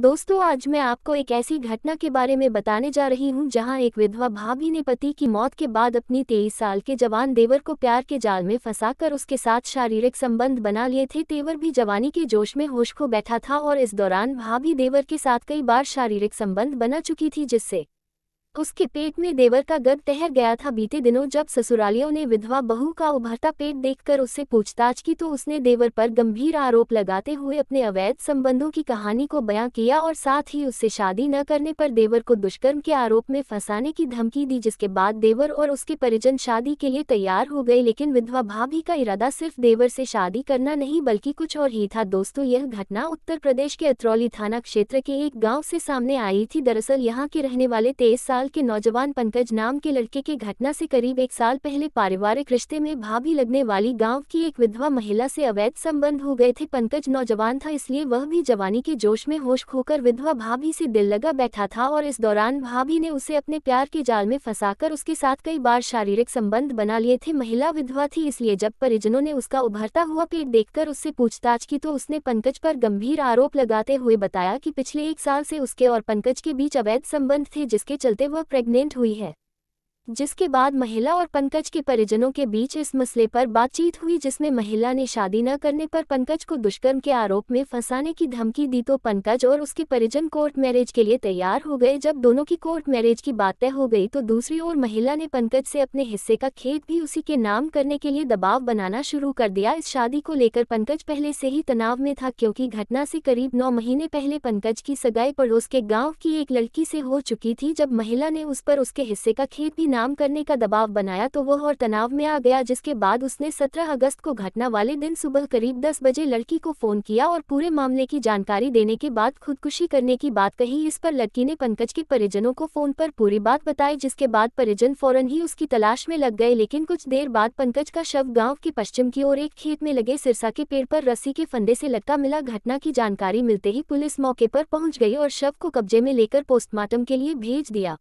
दोस्तों, आज मैं आपको एक ऐसी घटना के बारे में बताने जा रही हूं जहां एक विधवा भाभी ने पति की मौत के बाद अपनी 23 साल के जवान देवर को प्यार के जाल में फंसाकर उसके साथ शारीरिक संबंध बना लिए थे। देवर भी जवानी के जोश में होश खो बैठा था और इस दौरान भाभी देवर के साथ कई बार शारीरिक संबंध बना चुकी थी, जिससे उसके पेट में देवर का गर्भ ठहर गया था। बीते दिनों जब ससुरालियों ने विधवा बहू का उभरता पेट देखकर उससे पूछताछ की तो उसने देवर पर गंभीर आरोप लगाते हुए अपने अवैध संबंधों की कहानी को बयां किया और साथ ही उससे शादी न करने पर देवर को दुष्कर्म के आरोप में फंसाने की धमकी दी, जिसके बाद देवर और उसके परिजन शादी के लिए तैयार हो गए। लेकिन विधवा भाभी का इरादा सिर्फ देवर से शादी करना नहीं बल्कि कुछ और ही था। दोस्तों, यह घटना उत्तर प्रदेश के अतरौली थाना क्षेत्र के एक गाँव से सामने आई थी। दरअसल यहाँ के रहने वाले 23 साल के नौजवान पंकज नाम के लड़के के घटना से करीब 1 साल पहले पारिवारिक रिश्ते में भाभी लगने वाली गांव की एक विधवा महिला से अवैध संबंध हो गए थे। पंकज नौजवान था, इसलिए वह भी जवानी के जोश में होश खोकर विधवा भाभी से दिल लगा बैठा था और इस दौरान भाभी ने उसे अपने प्यार के जाल में फंसाकर उसके साथ कई बार शारीरिक संबंध बना लिए थे। महिला विधवा थी, इसलिए जब परिजनों ने उसका उभरता हुआ पेट देखकर उससे पूछताछ की तो उसने पंकज पर गंभीर आरोप लगाते हुए बताया कि पिछले 1 साल से उसके और पंकज के बीच अवैध संबंध थे, जिसके चलते वह प्रेग्नेंट हुई है। जिसके बाद महिला और पंकज के परिजनों के बीच इस मसले पर बातचीत हुई, जिसमें महिला ने शादी न करने पर पंकज को दुष्कर्म के आरोप में फंसाने की धमकी दी तो पंकज और उसके परिजन कोर्ट मैरिज के लिए तैयार हो गए। जब दोनों की कोर्ट मैरिज की बात तय हो गई तो दूसरी ओर महिला ने पंकज से अपने हिस्से का खेत भी उसी के नाम करने के लिए दबाव बनाना शुरू कर दिया। इस शादी को लेकर पंकज पहले से ही तनाव में था, क्योंकि घटना से करीब 9 महीने पहले पंकज की सगाई पड़ोस के गाँव की एक लड़की से हो चुकी थी। जब महिला ने उस पर उसके हिस्से का खेत भी नाम करने का दबाव बनाया तो वह और तनाव में आ गया, जिसके बाद उसने 17 अगस्त को घटना वाले दिन सुबह करीब 10 बजे लड़की को फोन किया और पूरे मामले की जानकारी देने के बाद खुदकुशी करने की बात कही। इस पर लड़की ने पंकज के परिजनों को फोन पर पूरी बात बताई, जिसके बाद परिजन फौरन ही उसकी तलाश में लग गए। लेकिन कुछ देर बाद पंकज का शव गांव के पश्चिम की ओर एक खेत में लगे सिरसा के पेड़ पर रस्सी के फंदे से लटका मिला। घटना की जानकारी मिलते ही पुलिस मौके पर पहुंच गई और शव को कब्जे में लेकर पोस्टमार्टम के लिए भेज दिया।